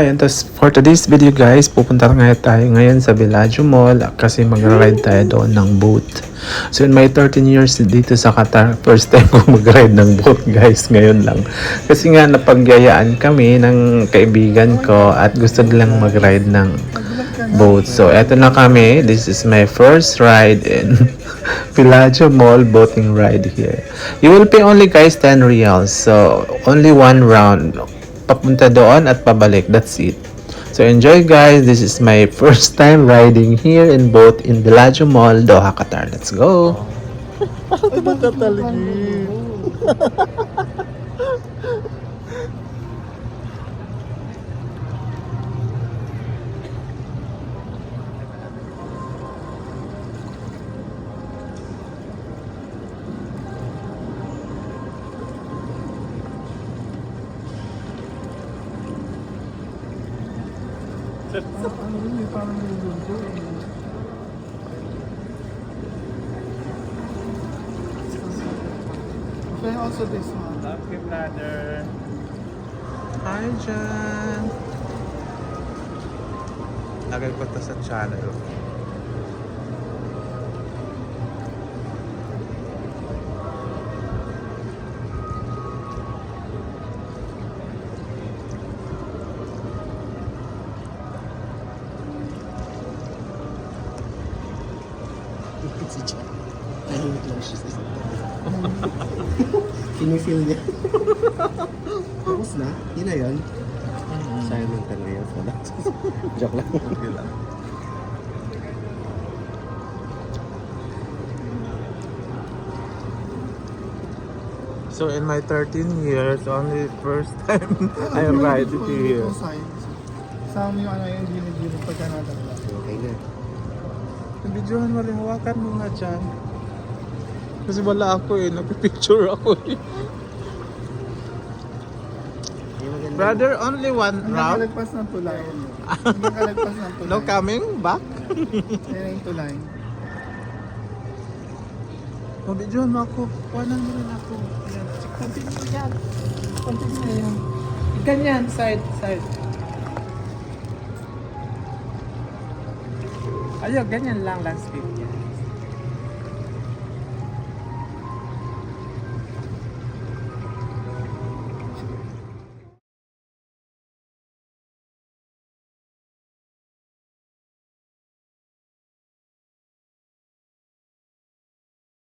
Ayun, tapos for today's video guys, pupunta nga tayo ngayon sa Bellagio Mall kasi mag-ride tayo doon ng boat. So in my 13 years dito sa Qatar, first time ko mag-ride ng boat guys, ngayon lang. Kasi nga napagyayaan kami ng kaibigan ko at gusto nilang mag-ride ng boat. So eto na kami, this is my first ride in Bellagio Mall boating ride here. You will pay only guys 10 reals, so only one round. Papunta doon at pabalik. That's it. So enjoy guys. This is my first time riding here in boat in Bellagio Mall, Doha, Qatar. Let's go. Ano ba tatalagin? Ano yun eh, parang niluluto eh. Okay, also this one. Love you, brother. Hi, Jan. Lagay ko to sa channel. Si Jack. Tahimik lang siya. Kinifeel niya. Tapos na? Yun na yun? Silent talaga yun. Joke lang. Okay lang. So in my 13 years, only first time I ride it here. Sama mo yung ano yung gilid-gilid pagka natagla. Okay na. Nabidyohan mo rin, hawakan mo nga dyan. Kasi wala ako eh, nagpipicture ako eh. Brother, only one Hanggang round? kalagpas ng tulay. Hanggang kalagpas ng tulay. No coming back? Yan yung tulay. Nabidyohan mo ako. Wanan mo rin ako. Ayan. Continue yan. Continue yan. Ganyan, side, side. Ayaw, ganyan lang last week yan.